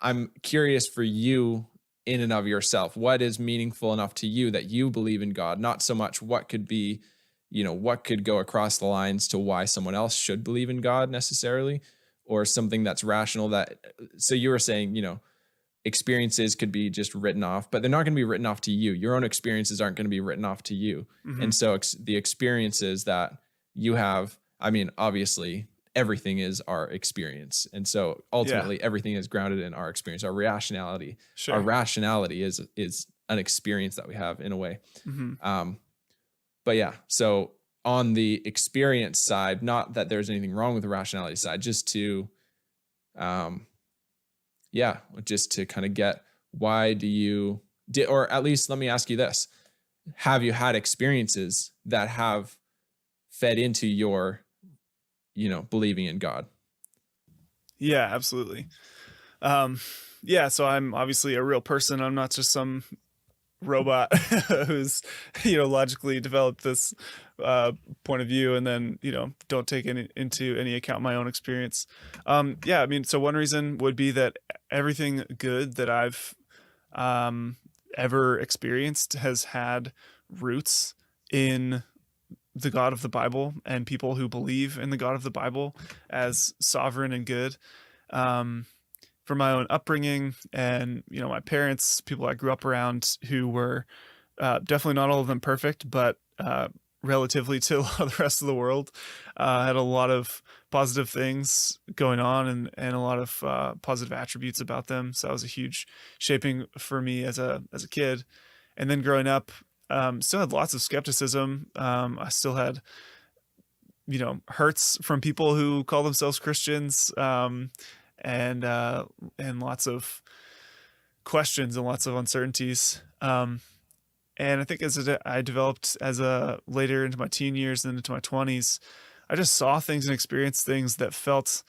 I'm curious for you in and of yourself. What is meaningful enough to you that you believe in God? Not so much what could be, what could go across the lines to why someone else should believe in God necessarily, or something that's rational so you were saying, experiences could be just written off, but they're not going to be written off to you. Your own experiences aren't going to be written off to you. Mm-hmm. And so the experiences that you have, I mean, obviously everything is our experience. And so ultimately everything is grounded in our experience, our rationality. Sure. Our rationality is an experience that we have in a way. Mm-hmm. But yeah, so on the experience side, not that there's anything wrong with the rationality side, just to, just to kind of get, or at least let me ask you this. Have you had experiences that have fed into your, believing in God? Yeah, absolutely. So I'm obviously a real person. I'm not just some robot who's, logically developed this point of view and then, don't take into any account my own experience. So one reason would be that everything good that I've ever experienced has had roots in the God of the Bible and people who believe in the God of the Bible as sovereign and good. From my own upbringing and, my parents, people I grew up around who were definitely not all of them perfect, but relatively to the rest of the world, had a lot of positive things going on and a lot of positive attributes about them. So that was a huge shaping for me as a kid. And then growing up, still had lots of skepticism. I still had, hurts from people who call themselves Christians, and lots of questions and lots of uncertainties. And I think as I developed later into my teen years and into my 20s, I just saw things and experienced things that felt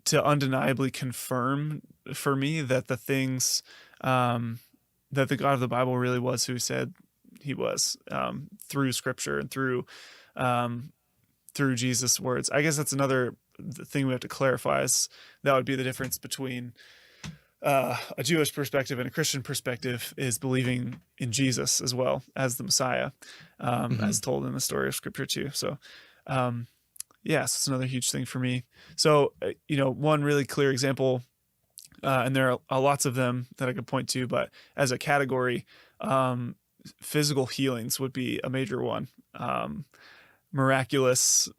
to undeniably confirm for me that the things, that the God of the Bible really was who he said he was, through scripture and through Jesus' words. I guess that's another thing we have to clarify, is that would be the difference between a Jewish perspective and a Christian perspective, is believing in Jesus as well as the Messiah, as told in the story of scripture too. So, so it's another huge thing for me. So, one really clear example, and there are lots of them that I could point to, but as a category, physical healings would be a major one. Miraculous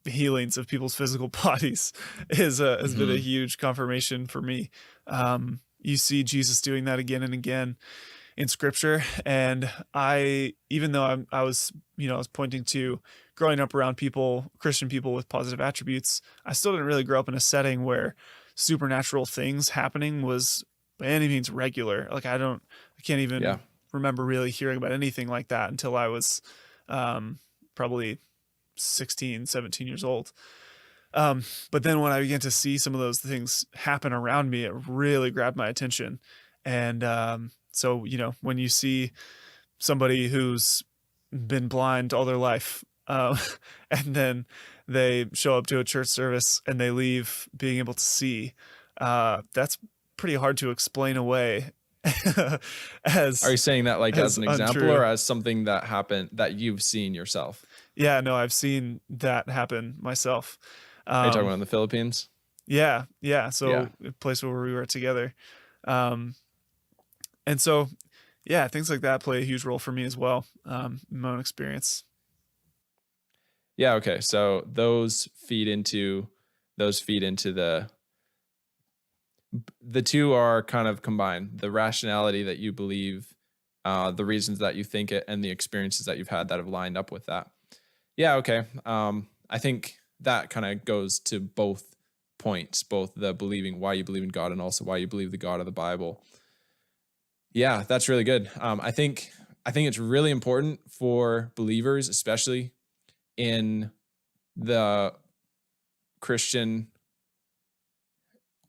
healings of people's physical bodies has been a huge confirmation for me. You see Jesus doing that again and again in scripture. And even though I was pointing to growing up around Christian people with positive attributes, I still didn't really grow up in a setting where supernatural things happening was by any means regular. Like I can't even remember really hearing about anything like that until I was, probably 16, 17 years old. But then when I began to see some of those things happen around me, it really grabbed my attention. And so, when you see somebody who's been blind all their life, and then they show up to a church service and they leave being able to see, that's pretty hard to explain away. Are you saying that as an example untrue, or as something that happened that you've seen yourself? Yeah, no, I've seen that happen myself. Are you talking about in the Philippines? Yeah. So a place where we were together. And so, things like that play a huge role for me as well, in my own experience. Yeah. Okay. So those feed into the two are kind of combined. The rationality that you believe, the reasons that you think it, and the experiences that you've had that have lined up with that. Yeah. Okay. I think that kind of goes to both points, both the believing why you believe in God and also why you believe the God of the Bible. Yeah, that's really good. I think it's really important for believers, especially in the Christian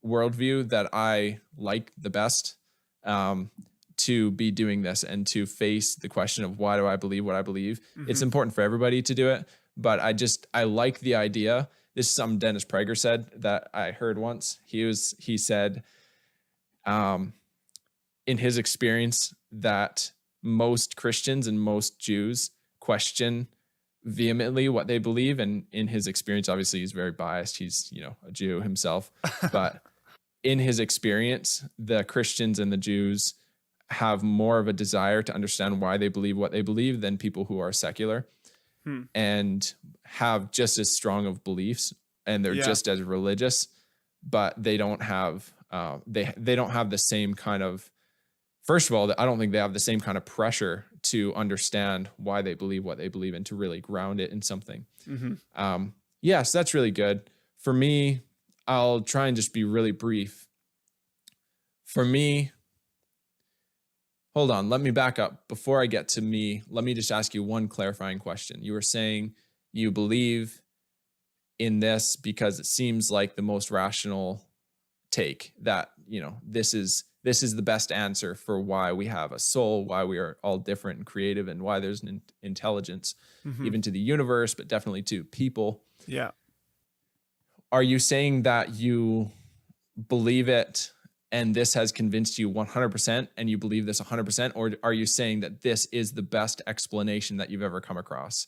worldview that I like the best, to be doing this and to face the question of why do I believe what I believe. Mm-hmm. It's important for everybody to do it, but I like the idea. This is something Dennis Prager said that I heard once. He said, um, in his experience that most Christians and most Jews question vehemently what they believe. And in his experience, obviously he's very biased. He's, a Jew himself, but in his experience, the Christians and the Jews have more of a desire to understand why they believe what they believe than people who are secular and have just as strong of beliefs, and they're just as religious, but they don't have they don't have the same kind of, first of all, I don't think they have the same kind of pressure to understand why they believe what they believe and to really ground it in something. So that's really good. For me, I'll try and just be really brief. For me, hold on, let me back up. Before I get to me, let me just ask you one clarifying question. You were saying you believe in this because it seems like the most rational take, that, this is the best answer for why we have a soul, why we are all different and creative, and why there's an intelligence even to the universe, but definitely to people. Yeah. Are you saying that you believe it and this has convinced you 100% and you believe this 100%? Or are you saying that this is the best explanation that you've ever come across?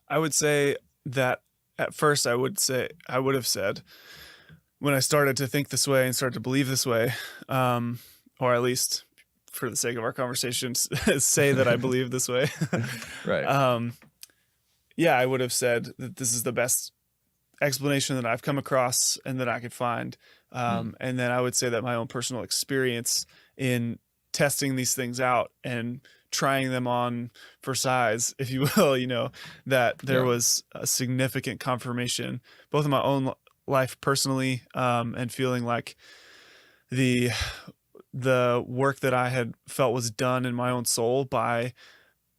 I would say that at first I would have said, when I started to think this way and started to believe this way, or at least for the sake of our conversation, say that I believe this way. Right. I would have said that this is the best explanation that I've come across and that I could find. And then I would say that my own personal experience in testing these things out and trying them on for size, if you will, that there was a significant confirmation, both in my own life personally, and feeling like the work that I had felt was done in my own soul by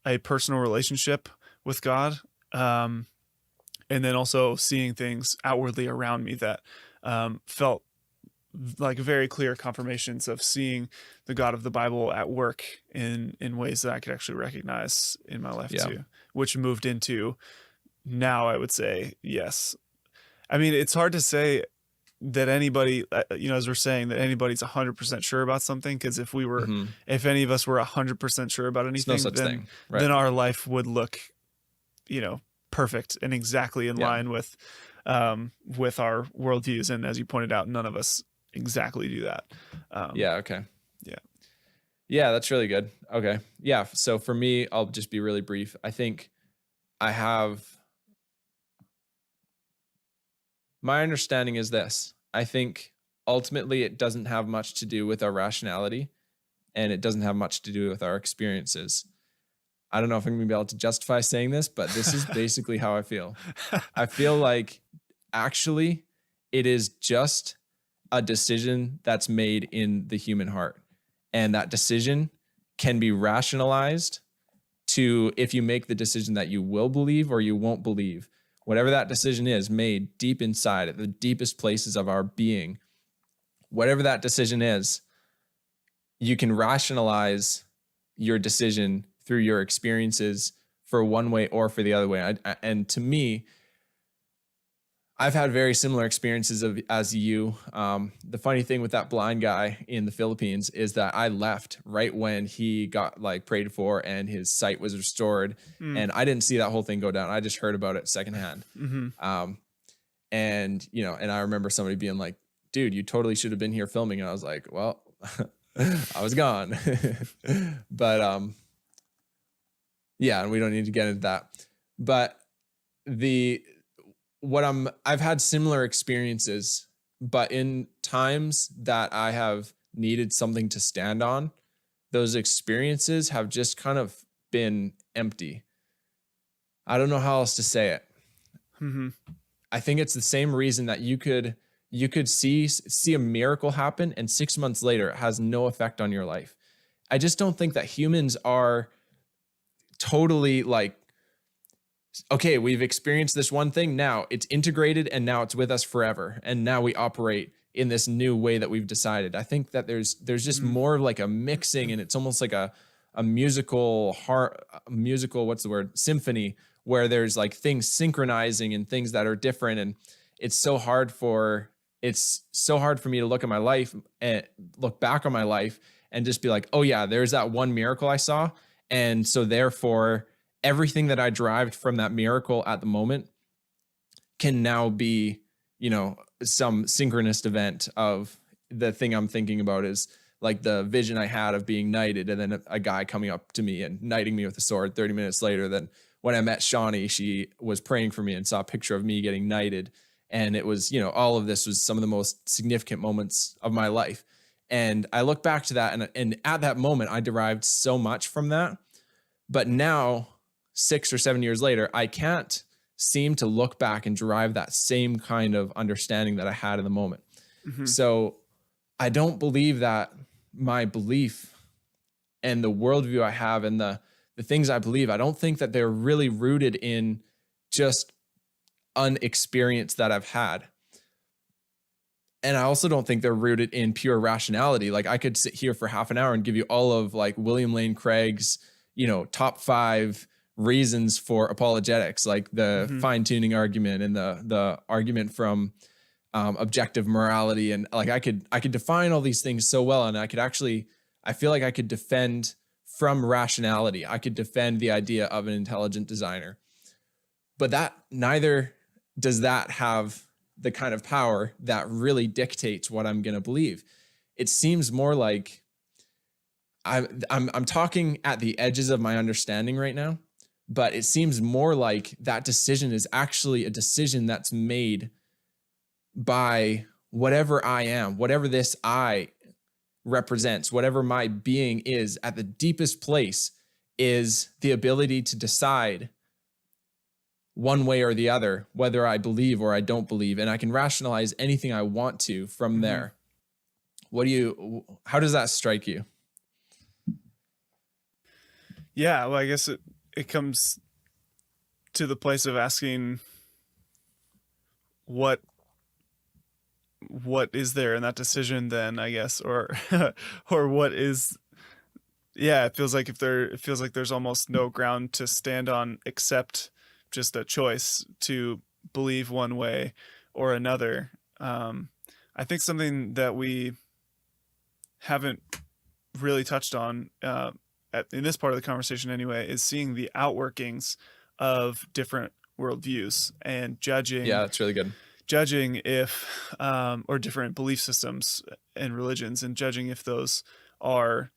a personal relationship with God. And then also seeing things outwardly around me that felt like very clear confirmations of seeing the God of the Bible at work in ways that I could actually recognize in my life too, which moved into now I would say yes. I mean, it's hard to say that anybody, as we're saying, that anybody's 100% sure about something, because if any of us were 100% sure about anything, no such thing. Right. Then our life would look, perfect and exactly in line with our worldviews. And as you pointed out, none of us exactly do that. Okay. Yeah, that's really good. Okay. Yeah. So for me, I'll just be really brief. I think my understanding is this. I think ultimately it doesn't have much to do with our rationality, and it doesn't have much to do with our experiences. I don't know if I'm going to be able to justify saying this, but this is basically how I feel. I feel like actually it is just a decision that's made in the human heart. And that decision can be rationalized to, if you make the decision that you will believe or you won't believe, whatever that decision is made deep inside at the deepest places of our being, whatever that decision is, you can rationalize your decision through your experiences for one way or for the other way. And to me, I've had very similar experiences as you. The funny thing with that blind guy in the Philippines is that I left right when he got prayed for and his sight was restored. And I didn't see that whole thing go down. I just heard about it secondhand. And I remember somebody being like, dude, you totally should have been here filming. And I was like, well, I was gone. But, and we don't need to get into that. But I've had similar experiences, but in times that I have needed something to stand on, those experiences have just kind of been empty. I don't know how else to say it. I think it's the same reason that you could see a miracle happen and 6 months later it has no effect on your life. I just don't think that humans are totally okay, we've experienced this one thing, now it's integrated and now it's with us forever. And now we operate in this new way that we've decided. I think that there's just more of a mixing, and it's almost like a musical symphony, where there's things synchronizing and things that are different. And it's so hard for it's so hard for me to look at my life and look back on my life and just be like, oh yeah, there's that one miracle I saw. And so therefore everything that I derived from that miracle at the moment can now be, some synchronous event of the thing I'm thinking about is like the vision I had of being knighted, and then a guy coming up to me and knighting me with a sword 30 minutes later. Then when I met Shawnee, she was praying for me and saw a picture of me getting knighted. And it was, all of this was some of the most significant moments of my life. And I look back to that, and at that moment, I derived so much from that. But now, 6 or 7 years later, I can't seem to look back and derive that same kind of understanding that I had in the moment. Mm-hmm. So I don't believe that my belief and the worldview I have and the things I believe, I don't think that they're really rooted in just an experience that I've had. And I also don't think they're rooted in pure rationality. Like I could sit here for half an hour and give you all of like William Lane Craig's, top 5 reasons for apologetics, like the fine tuning argument and the argument from objective morality. And like I could define all these things so well. And I feel like I could defend from rationality. I could defend the idea of an intelligent designer, but that neither does that have the kind of power that really dictates what I'm going to believe. It seems more like I'm talking at the edges of my understanding right now, but it seems more like that decision is actually a decision that's made by whatever I am, whatever this I represents, whatever my being is at the deepest place, is the ability to decide one way or the other, whether I believe or I don't believe. And I can rationalize anything I want to from there. How does that strike you? Yeah, well, I guess it comes to the place of asking what is there in that decision then, I guess, or or what is, yeah, it feels like there's almost no ground to stand on except just a choice to believe one way or another. I think something that we haven't really touched on in this part of the conversation anyway is seeing the outworkings of different worldviews and judging. Yeah, that's really good. Judging if, or different belief systems and religions, and judging if those are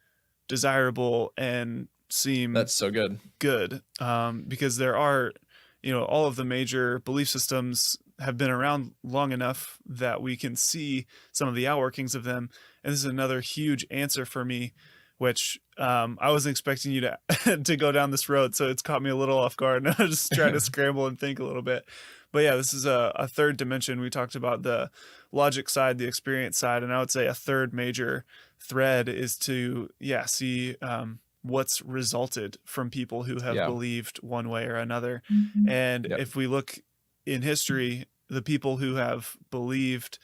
desirable and seem that's so good. Because there are, all of the major belief systems have been around long enough that we can see some of the outworkings of them. And this is another huge answer for me, which I wasn't expecting you to to go down this road, so it's caught me a little off guard, and I just trying to scramble and think a little bit. But yeah, this is a third dimension. We talked about the logic side, the experience side, and I would say a third major thread is to see what's resulted from people who have believed one way or another. And if we look in history, the people who have believed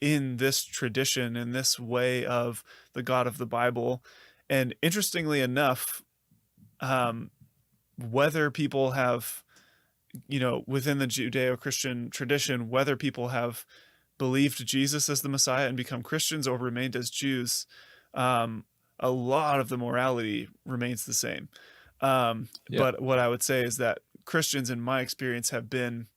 in this tradition, in this way of the God of the Bible, and interestingly enough, whether people have, within the Judeo-Christian tradition, whether people have believed Jesus as the Messiah and become Christians or remained as Jews, a lot of the morality remains the same. But what I would say is that Christians, in my experience, have been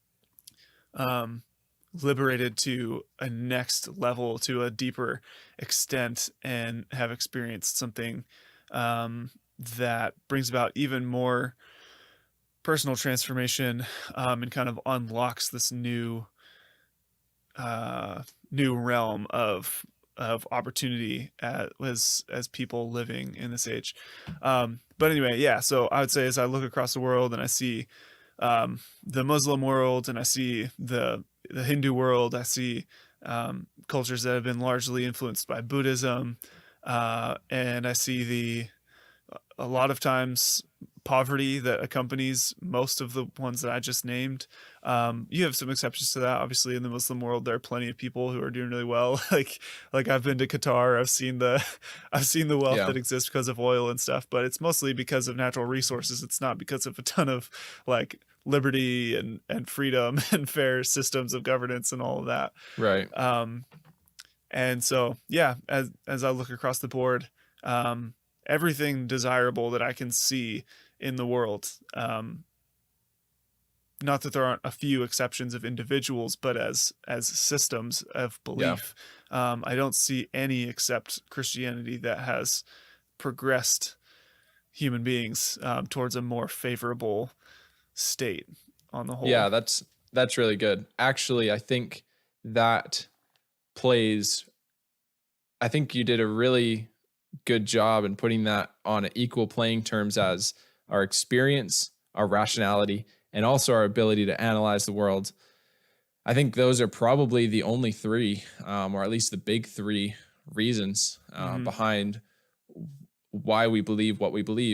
liberated to a next level, to a deeper extent, and have experienced something that brings about even more personal transformation, and kind of unlocks this new realm of opportunity as people living in this age. But anyway, so I would say as I look across the world and I see the Muslim world, and I see the Hindu world, I see cultures that have been largely influenced by Buddhism, and I see a lot of times poverty that accompanies most of the ones that I just named, You have some exceptions to that. Obviously, in the Muslim world, there are plenty of people who are doing really well. Like I've been to Qatar. I've seen the I've seen the wealth Yeah. that exists because of oil and stuff, but it's mostly because of natural resources. It's not because of a ton of like liberty and freedom and fair systems of governance and all of that. Right. Um, and so, yeah, as I look across the board, everything desirable that I can see in the world, not that there aren't a few exceptions of individuals, but as systems of Yeah. belief, I don't see any except Christianity that has progressed human beings towards a more favorable state on the whole. Yeah, that's really good. Actually, that plays I think you did a really good job in putting that on equal playing terms as our experience, our rationality, and also our ability to analyze the world. I think those are probably the only three, or at least the big three reasons Hmm. behind why we believe what we believe.